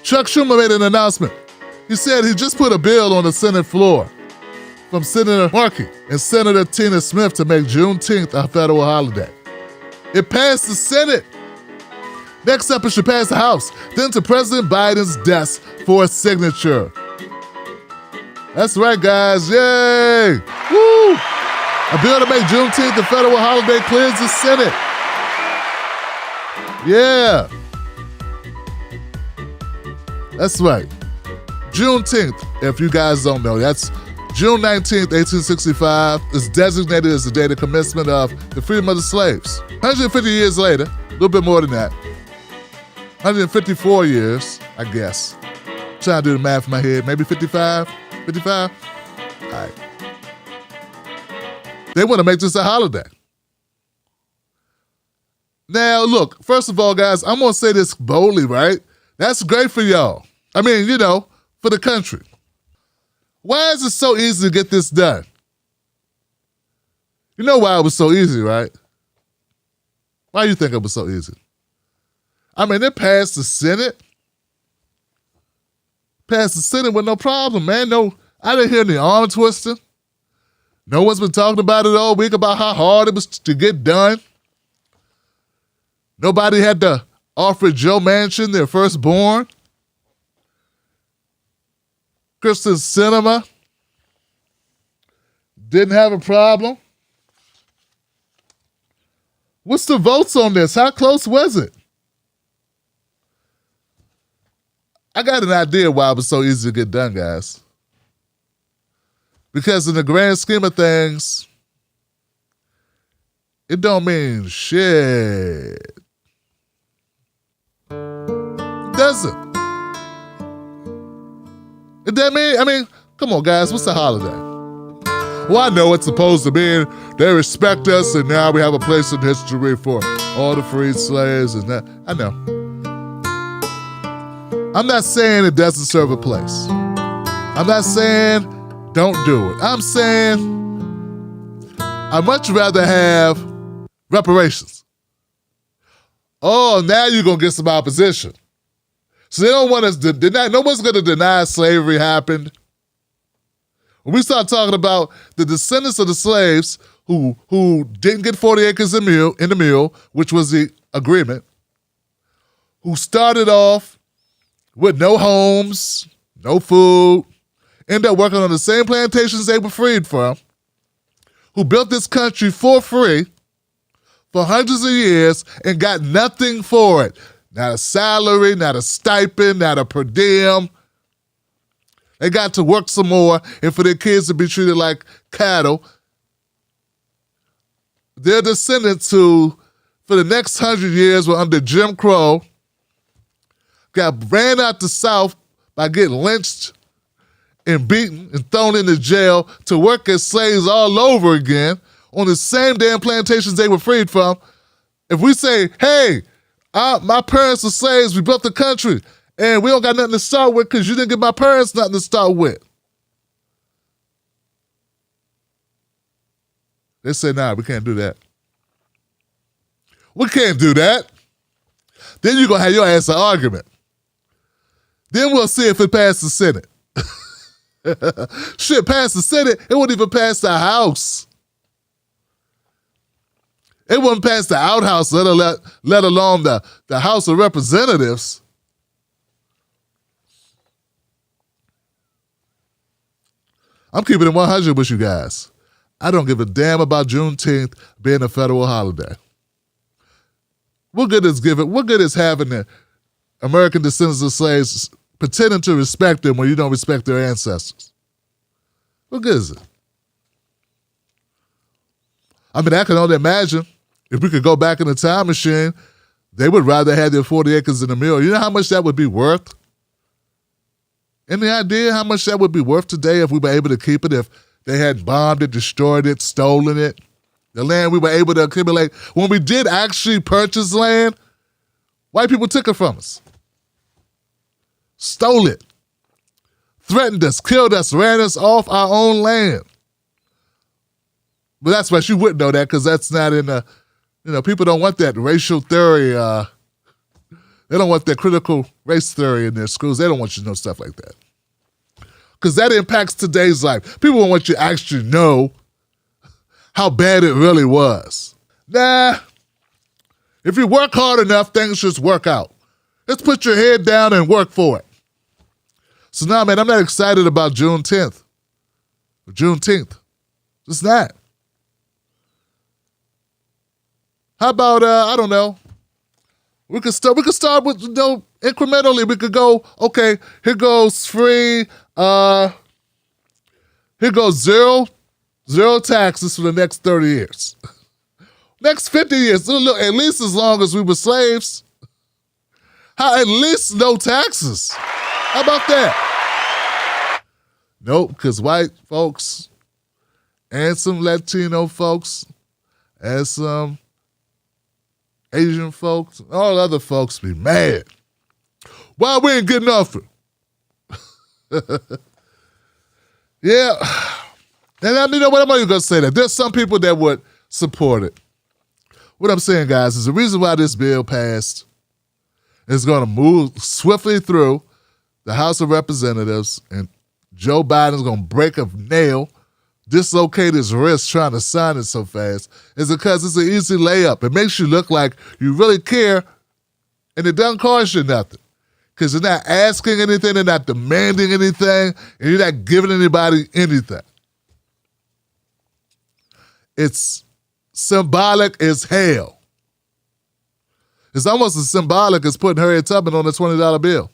Chuck Schumer made an announcement. He said he just put a bill on the Senate floor from Senator Markey and Senator Tina Smith to make Juneteenth a federal holiday. It passed the Senate. Next up, it should pass the House, then to President Biden's desk for a signature. That's right, guys. Yay! Woo! A bill to make Juneteenth a federal holiday clears the Senate. Yeah. That's right. Juneteenth, if you guys don't know, that's June 19th, 1865, is designated as the day of commencement of the freedom of the slaves. 150 years later, a little bit more than that, 154 years, I guess. Trying to do the math in my head, maybe 55? 55? All right. They want to make this a holiday. Now, look, first of all, guys, I'm going to say this boldly, right? That's great for y'all. I mean, for the country. Why is it so easy to get this done? You know why it was so easy, right? Why do you think it was so easy? I mean, it passed the Senate. Passed the Senate with no problem, man. No, I didn't hear any arm twisting. No one's been talking about it all week about how hard it was to get done. Nobody had to offer Joe Manchin their firstborn. Kristen Sinema didn't have a problem. What's the votes on this? How close was it? I got an idea why it was so easy to get done, guys. Because in the grand scheme of things, it don't mean shit. It doesn't. It doesn't mean, come on, guys, what's a holiday? Well, I know it's supposed to mean they respect us and now we have a place in history for all the freed slaves and that. I know. I'm not saying it doesn't serve a place. I'm not saying don't do it. I'm saying I'd much rather have reparations. Oh, now you're going to get some opposition. So they don't want us to deny, no one's going to deny slavery happened. When we start talking about the descendants of the slaves who didn't get 40 acres in the mill, which was the agreement, who started off with no homes, no food, ended up working on the same plantations they were freed from, who built this country for free for hundreds of years and got nothing for it. Not a salary, not a stipend, not a per diem. They got to work some more and for their kids to be treated like cattle. Their descendants who, for the next 100 years, were under Jim Crow, ran out the South by getting lynched and beaten and thrown into jail to work as slaves all over again on the same damn plantations they were freed from. If we say, hey, my parents were slaves, we built the country, and we don't got nothing to start with because you didn't give my parents nothing to start with. They say, nah, we can't do that. We can't do that. Then you're going to have your ass an argument. Then we'll see if it passed the Senate. Shit, passed the Senate, it wouldn't even pass the House. It wouldn't pass the outhouse, let alone the House of Representatives. I'm keeping it 100 with you guys. I don't give a damn about Juneteenth being a federal holiday. What good is having the American descendants of slaves pretending to respect them when you don't respect their ancestors? What good is it? I mean, I can only imagine if we could go back in the time machine, they would rather have their 40 acres in the mill. You know how much that would be worth? Any idea how much that would be worth today if we were able to keep it, if they had bombed it, destroyed it, stolen it? The land we were able to accumulate. When we did actually purchase land, white people took it from us. Stole it. Threatened us, killed us, ran us off our own land. But that's why you wouldn't know that because that's not in the, people don't want that racial theory They don't want their critical race theory in their schools. They don't want you to know stuff like that. Because that impacts today's life. People don't want you to actually know how bad it really was. Nah, if you work hard enough, things just work out. Just put your head down and work for it. So now, man, I'm not excited about Juneteenth. Just not. How about, I don't know, we could start with, incrementally. We could go, okay, here goes free, here goes zero taxes for the next 30 years. Next 50 years, at least as long as we were slaves. At least no taxes. How about that? Nope, because white folks and some Latino folks and some Asian folks, all other folks be mad. Why we ain't getting off it? Yeah. And you know what? I'm not even going to say that. There's some people that would support it. What I'm saying, guys, is the reason why this bill passed is going to move swiftly through the House of Representatives, and Joe Biden's going to break a nail, dislocate his wrist trying to sign it so fast, is because it's an easy layup. It makes you look like you really care, and it doesn't cost you nothing. Because you're not asking anything, they're not demanding anything, and you're not giving anybody anything. It's symbolic as hell. It's almost as symbolic as putting Harriet Tubman on a $20 bill.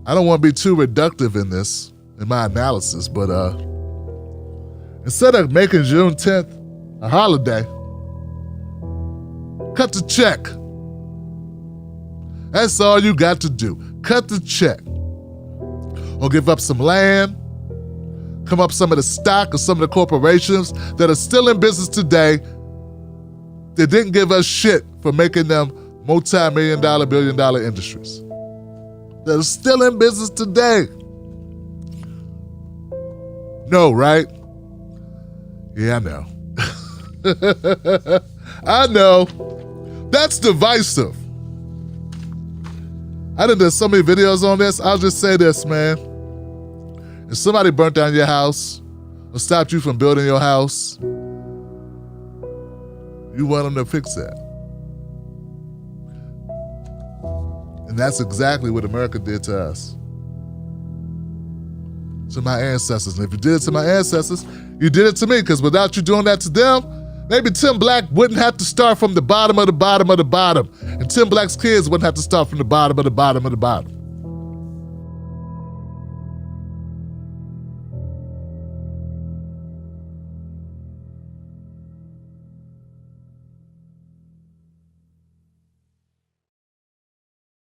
I don't want to be too reductive in this, in my analysis, but instead of making Juneteenth a holiday, cut the check. That's all you got to do. Cut the check. Or give up some land, come up some of the stock of some of the corporations that are still in business today that didn't give us shit for making them multi-million dollar, billion dollar industries. That are still in business today. No, right? Yeah, I know. I know. That's divisive. I done done so many videos on this. I'll just say this, man. If somebody burnt down your house or stopped you from building your house, you want them to fix that. And that's exactly what America did to us. To my ancestors. And if you did it to my ancestors, you did it to me, because without you doing that to them, maybe Tim Black wouldn't have to start from the bottom of the bottom of the bottom. And Tim Black's kids wouldn't have to start from the bottom of the bottom of the bottom.